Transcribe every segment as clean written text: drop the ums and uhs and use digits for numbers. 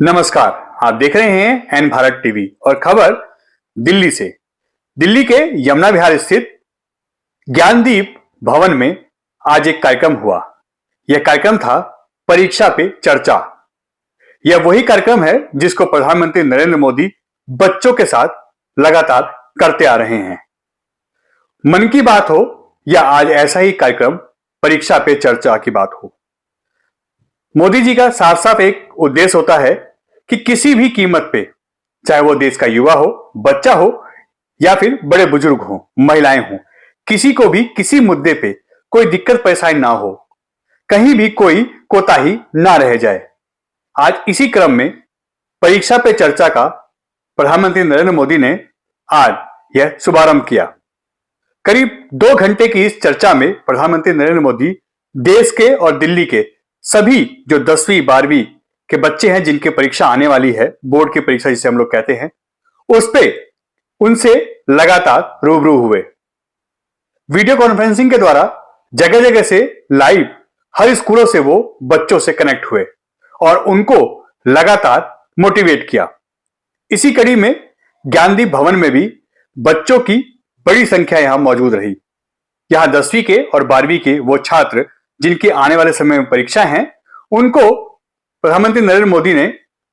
नमस्कार, आप देख रहे हैं एन भारत टीवी और खबर दिल्ली से। दिल्ली के यमुना विहार स्थित ज्ञानदीप भवन में आज एक कार्यक्रम हुआ। यह कार्यक्रम था परीक्षा पे चर्चा। यह वही कार्यक्रम है जिसको प्रधानमंत्री नरेंद्र मोदी बच्चों के साथ लगातार करते आ रहे हैं। मन की बात हो या आज ऐसा ही कार्यक्रम परीक्षा पे चर्चा की बात हो, मोदी जी का साफ साफ एक उद्देश्य होता है कि किसी भी कीमत पे, चाहे वो देश का युवा हो, बच्चा हो या फिर बड़े बुजुर्ग हो, महिलाएं हो, किसी को भी किसी मुद्दे पे कोई दिक्कत परेशानी ना हो, कहीं भी कोई कोताही ना रह जाए। आज इसी क्रम में परीक्षा पे चर्चा का प्रधानमंत्री नरेंद्र मोदी ने आज यह शुभारंभ किया। करीब 2 घंटे की इस चर्चा में प्रधानमंत्री नरेंद्र मोदी देश के और दिल्ली के सभी जो 10वीं 12वीं के बच्चे हैं जिनकी परीक्षा आने वाली है, बोर्ड की परीक्षा जिसे हम लोग कहते हैं, उस पे उनसे लगातार रूबरू हुए। वीडियो कॉन्फ्रेंसिंग के द्वारा जगह जगह से लाइव हर स्कूलों से वो बच्चों से कनेक्ट हुए और उनको लगातार मोटिवेट किया। इसी कड़ी में ज्ञानदीप भवन में भी बच्चों की बड़ी संख्या यहां मौजूद रही। यहां 10वीं के और 12वीं के वो छात्र जिनकी आने वाले समय में परीक्षा हैं, उनको प्रधानमंत्री नरेंद्र मोदी ने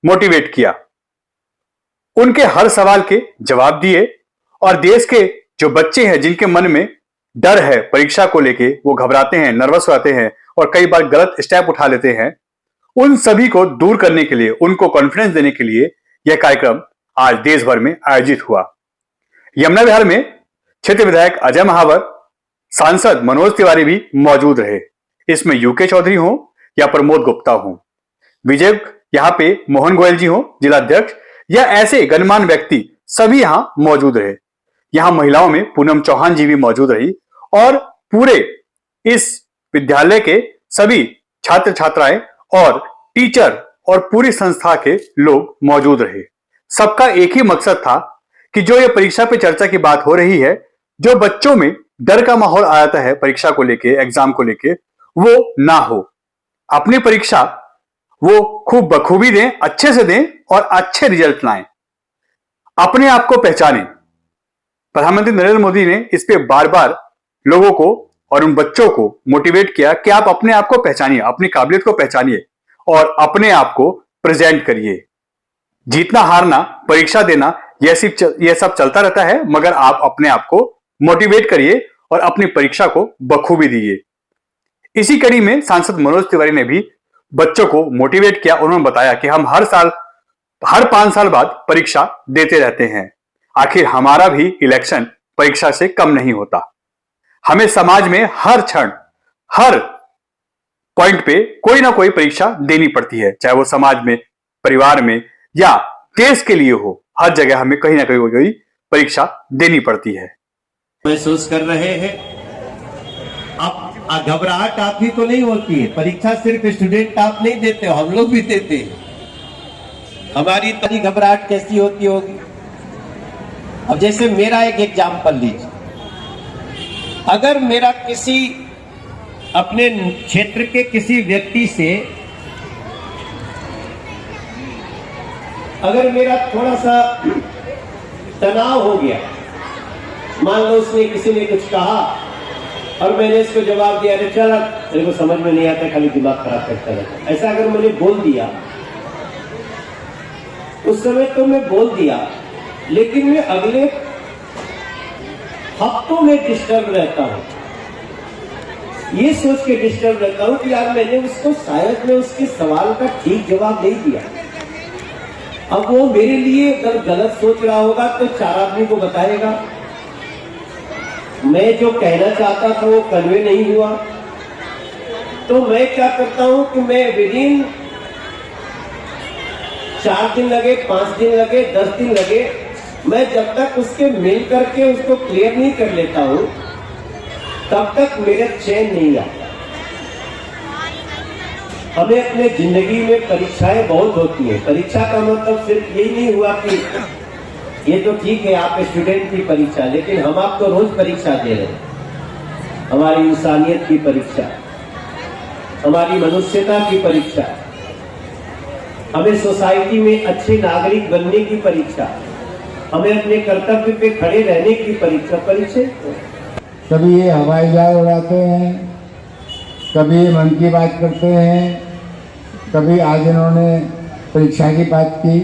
मोटिवेट किया, उनके हर सवाल के जवाब दिए और देश के जो बच्चे हैं जिनके मन में डर है परीक्षा को लेके, वो घबराते हैं, नर्वस होते हैं और कई बार गलत स्टेप उठा लेते हैं, उन सभी को दूर करने के लिए, उनको कॉन्फिडेंस देने के लिए यह कार्यक्रम आज देश भर में आयोजित हुआ। यमुना विहार में क्षेत्र विधायक अजय महावर, सांसद मनोज तिवारी भी मौजूद रहे। इसमें यूके चौधरी हो या प्रमोद गुप्ता हो, विजय यहां पे मोहन गोयल जी हो जिला अध्यक्ष, या ऐसे गणमान्य व्यक्ति सभी यहां मौजूद रहे। यहां महिलाओं में पूनम चौहान जी भी मौजूद रही और पूरे इस विद्यालय के सभी छात्र छात्राएं और टीचर और पूरी संस्था के लोग मौजूद रहे। सबका एक ही मकसद था कि जो ये परीक्षा पे चर्चा की बात हो रही है, जो बच्चों में डर का माहौल आ जाता है परीक्षा को लेके, एग्जाम को लेके, वो ना हो। अपनी परीक्षा वो खूब बखूबी दें, अच्छे से दें और अच्छे रिजल्ट लाएं। अपने आप को पहचानें। प्रधानमंत्री नरेंद्र मोदी ने इस पे बार बार लोगों को और उन बच्चों को मोटिवेट किया कि आप अपने आप को पहचानिए, अपनी काबिलियत को पहचानिए और अपने आप को प्रेजेंट करिए। जीतना हारना, परीक्षा देना, यह सब चलता रहता है, मगर आप अपने आप को मोटिवेट करिए और अपनी परीक्षा को बखूबी दीजिए। इसी कड़ी में सांसद मनोज तिवारी ने भी बच्चों को मोटिवेट किया। उन्होंने बताया कि हम हर 5 साल बाद परीक्षा देते रहते हैं, आखिर हमारा भी इलेक्शन परीक्षा से कम नहीं होता। हमें समाज में हर क्षण, हर पॉइंट पे कोई ना कोई परीक्षा देनी पड़ती है, चाहे वो समाज में, परिवार में या देश के लिए हो। हर जगह हमें कहीं ना कहीं परीक्षा देनी पड़ती है। महसूस कर रहे हैं। अब घबराहट आप ही को नहीं होती है, परीक्षा सिर्फ स्टूडेंट आप नहीं देते हो, हम लोग भी देते हैं। हमारी तो घबराहट कैसी होती होगी। अब जैसे मेरा एक एग्जाम्पल लीजिए, अगर मेरा किसी अपने क्षेत्र के किसी व्यक्ति से अगर मेरा थोड़ा सा तनाव हो गया, मान लो उसने किसी ने कुछ कहा और मैंने इसको जवाब दिया, अरे चल तेरे को समझ में नहीं आता, खाली दिमाग खराब करता रहता, ऐसा अगर मैंने बोल दिया उस समय, तो मैं बोल दिया, लेकिन मैं अगले हफ्तों में डिस्टर्ब रहता हूं, ये सोच के डिस्टर्ब रहता हूं कि यार मैंने उसको शायद मैं उसके सवाल का ठीक जवाब नहीं दिया। अब वो मेरे लिए अगर गलत सोच रहा होगा तो 4 आदमी को बताएगा, मैं जो कहना चाहता था वो कन्वे नहीं हुआ। तो मैं क्या करता हूं कि मैं विदिन 4 दिन लगे, 5 दिन लगे, 10 दिन लगे, मैं जब तक उसके मिल करके उसको क्लियर नहीं कर लेता हूं, तब तक मेरा चैन नहीं आता। हमें अपने जिंदगी में परीक्षाएं बहुत होती है। परीक्षा का मतलब सिर्फ यही नहीं हुआ कि ये तो ठीक है आप स्टूडेंट की परीक्षा, लेकिन हम आप तो रोज परीक्षा दे रहे हैं। हमारी इंसानियत की परीक्षा, हमारी मनुष्यता की परीक्षा। हमें सोसाइटी में अच्छे नागरिक बनने की परीक्षा, हमें अपने कर्तव्य पे खड़े रहने की परीक्षा। कभी ये हवाई जहाज उड़ाते हैं, कभी ये मन की बात करते हैं, कभी आज इन्होंने परीक्षा की बात की।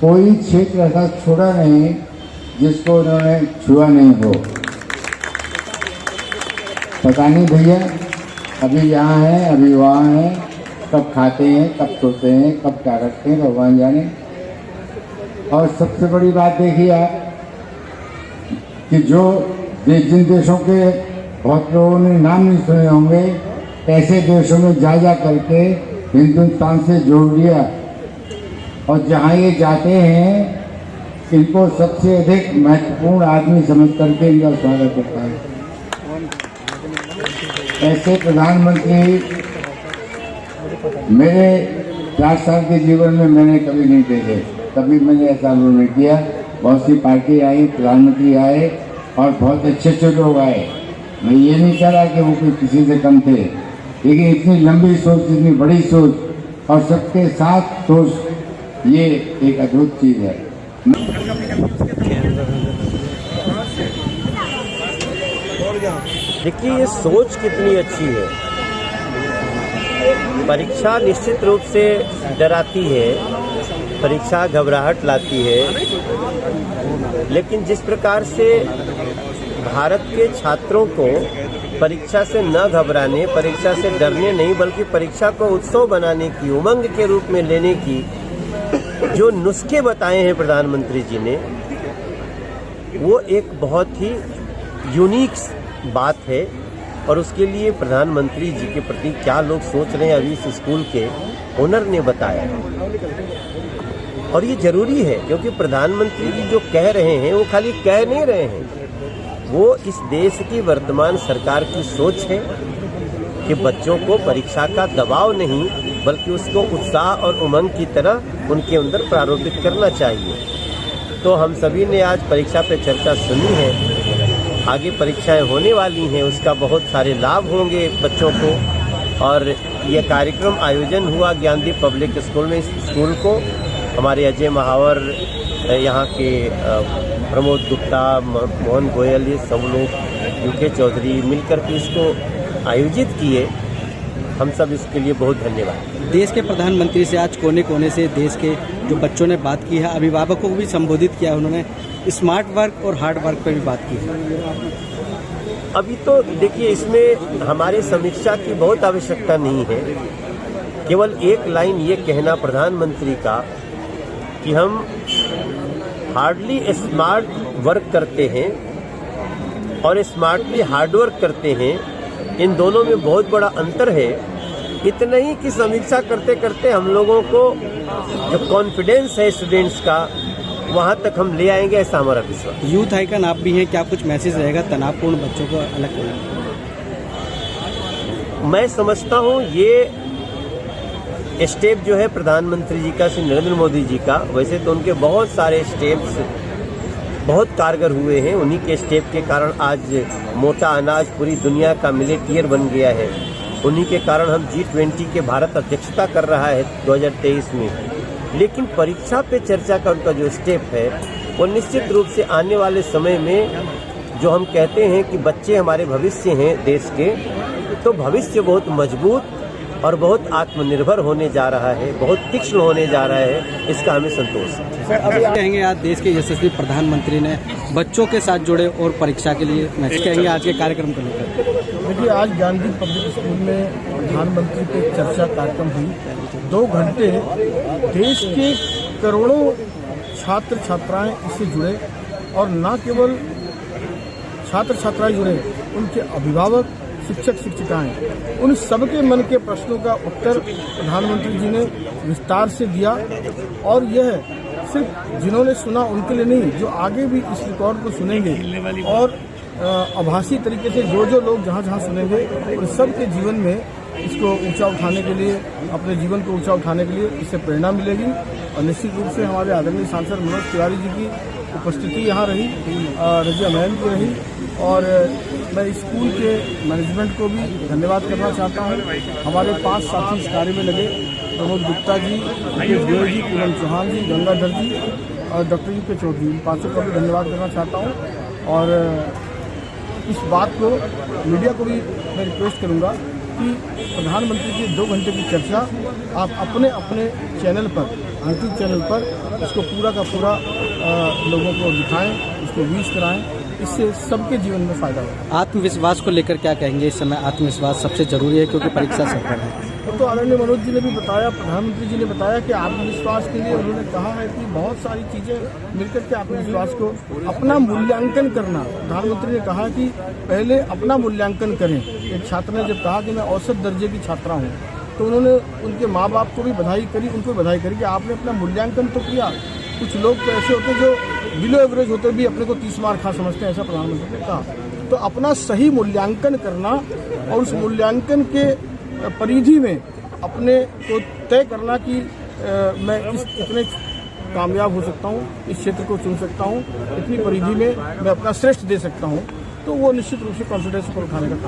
कोई क्षेत्र ऐसा छोड़ा नहीं जिसको उन्होंने छुआ नहीं हो। पता नहीं भैया, अभी यहाँ हैं, अभी वहाँ हैं, कब खाते हैं, कब सोते हैं, कब क्या रखते हैं, भगवान जाने। और सबसे बड़ी बात देखिए आप कि जो जिन देशों के बहुत लोगों ने नाम नहीं सुने होंगे, ऐसे देशों में जा करके हिंदुस्तान से जोड़ दिया। और जहाँ ये जाते हैं, इनको सबसे अधिक महत्वपूर्ण आदमी समझ करके इनका स्वागत करता है। ऐसे प्रधानमंत्री मेरे 4 साल के जीवन में मैंने कभी नहीं देखे, कभी मैंने ऐसा अनुभव नहीं किया। बहुत सी पार्टी आई, प्रधानमंत्री आए और बहुत अच्छे लोग आए। मैं ये नहीं कह रहा कि वो कोई किसी से कम थे, लेकिन इतनी लंबी सोच, इतनी बड़ी सोच और सबके साथ सोच, ये एक अद्भुत चीज़ है। देखिए, ये सोच कितनी अच्छी है। परीक्षा निश्चित रूप से डराती है, परीक्षा घबराहट लाती है, लेकिन जिस प्रकार से भारत के छात्रों को परीक्षा से न घबराने, परीक्षा से डरने नहीं, बल्कि परीक्षा को उत्सव बनाने की, उमंग के रूप में लेने की जो नुस्खे बताए हैं प्रधानमंत्री जी ने, वो एक बहुत ही यूनिक बात है। और उसके लिए प्रधानमंत्री जी के प्रति क्या लोग सोच रहे हैं, अभी इस स्कूल के ओनर ने बताया। और ये जरूरी है, क्योंकि प्रधानमंत्री जी जो कह रहे हैं वो खाली कह नहीं रहे हैं, वो इस देश की वर्तमान सरकार की सोच है कि बच्चों को परीक्षा का दबाव नहीं, बल्कि उसको उत्साह और उमंग की तरह उनके अंदर प्रारूपित करना चाहिए। तो हम सभी ने आज परीक्षा पे चर्चा सुनी है। आगे परीक्षाएं होने वाली हैं, उसका बहुत सारे लाभ होंगे बच्चों को। और ये कार्यक्रम आयोजन हुआ ज्ञानदीप पब्लिक स्कूल में। इस स्कूल को हमारे अजय महावर, यहाँ के प्रमोद गुप्ता, मोहन गोयल, ये सब लोग, यूके चौधरी मिलकर के इसको आयोजित किए। हम सब इसके लिए बहुत धन्यवाद। देश के प्रधानमंत्री से आज कोने कोने से देश के जो बच्चों ने बात की है, अभिभावकों को भी संबोधित किया, उन्होंने स्मार्ट वर्क और हार्ड वर्क पर भी बात की है। अभी तो देखिए, इसमें हमारे समीक्षा की बहुत आवश्यकता नहीं है। केवल एक लाइन ये कहना प्रधानमंत्री का कि हम हार्डली स्मार्ट वर्क करते हैं और स्मार्टली हार्ड वर्क करते हैं, इन दोनों में बहुत बड़ा अंतर है। इतना ही कि समीक्षा करते करते हम लोगों को जो कॉन्फिडेंस है स्टूडेंट्स का, वहाँ तक हम ले आएंगे, ऐसा हमारा विश्वास। यूथ आइकन आप भी हैं, क्या कुछ मैसेज रहेगा तनावपूर्ण बच्चों को अलग करने? मैं समझता हूँ ये स्टेप जो है प्रधानमंत्री जी का, श्री नरेंद्र मोदी जी का, वैसे तो उनके बहुत सारे स्टेप्स बहुत कारगर हुए हैं। उन्हीं के स्टेप के कारण आज मोटा अनाज पूरी दुनिया का मिलेटियर बन गया है। उन्हीं के कारण हम G20 के भारत अध्यक्षता कर रहा है 2023 में। लेकिन परीक्षा पे चर्चा का उनका जो स्टेप है, वो निश्चित रूप से आने वाले समय में, जो हम कहते हैं कि बच्चे हमारे भविष्य हैं देश के, तो भविष्य बहुत मजबूत और बहुत आत्मनिर्भर होने जा रहा है, बहुत तीक्ष्ण होने जा रहा है, इसका हमें संतोष है। सर, अभी कहेंगे आज देश के यशस्वी प्रधानमंत्री ने बच्चों के साथ जुड़े और परीक्षा के लिए मैसेज कहेंगे आज के कार्यक्रम को लेकर? देखिए, आज ज्ञानदीप पब्लिक स्कूल में प्रधानमंत्री पे चर्चा कार्यक्रम हुई। 2 घंटे देश के करोड़ों छात्र छात्राएं इससे जुड़े, और न केवल छात्र छात्राएं जुड़े, उनके अभिभावक, शिक्षक शिक्षिकाएं, उन सबके मन के प्रश्नों का उत्तर प्रधानमंत्री जी ने विस्तार से दिया। और यह सिर्फ जिन्होंने सुना उनके लिए नहीं, जो आगे भी इस रिकॉर्ड को सुनेंगे और आभासी तरीके से जो लोग जहाँ सुनेंगे, उन सब के जीवन में इसको ऊंचा उठाने के लिए, अपने जीवन को ऊंचा उठाने के लिए इससे प्रेरणा मिलेगी। और निश्चित रूप से हमारे आदरणीय सांसद मनोज तिवारी जी की उपस्थिति यहाँ रही, रजिया मैम की रही, और मैं स्कूल के मैनेजमेंट को भी धन्यवाद करना चाहता हूँ। हमारे 5 साथी इस कार्य में लगे, प्रमोद गुप्ता जी, मुकेश गोयल जी, पूनम चौहान जी, गंगाधर जी और डॉक्टर जी के चौधरी, इन 500 का भी धन्यवाद करना चाहता हूँ। और इस बात को मीडिया को भी मैं रिक्वेस्ट करूँगा कि प्रधानमंत्री की 2 घंटे की चर्चा आप अपने अपने चैनल पर, यूट्यूब चैनल पर इसको पूरा का पूरा लोगों को दिखाएं, इसको वीच कराएं, इससे सबके जीवन में फायदा होगा। आत्मविश्वास को लेकर क्या कहेंगे? इस समय आत्मविश्वास सबसे जरूरी है क्योंकि परीक्षा सफल है। तो आदरणीय मनोज जी ने भी बताया, प्रधानमंत्री जी ने बताया कि आत्मविश्वास के लिए उन्होंने कहा है कि बहुत सारी चीज़ें मिलकर के आत्मविश्वास को अपना मूल्यांकन करना। प्रधानमंत्री ने कहा कि पहले अपना मूल्यांकन करें। एक छात्र ने जब कहा कि मैं औसत दर्जे की छात्रा हूँ, तो उन्होंने उनके माँ बाप को भी बधाई करी, उनको बधाई करी कि आपने अपना मूल्यांकन तो किया। कुछ लोग तो ऐसे होते जो बिलो एवरेज होते भी अपने को 30 मार्क खा समझते हैं, ऐसा प्रधानमंत्री ने कहा। तो अपना सही मूल्यांकन करना और उस मूल्यांकन के परिधि में अपने को तय करना कि मैं इतने कामयाब हो सकता हूँ, इस क्षेत्र को चुन सकता हूँ, इतनी परिधि में मैं अपना श्रेष्ठ दे सकता हूँ, तो वो निश्चित रूप से कॉन्फिडेंस को उठाने का काम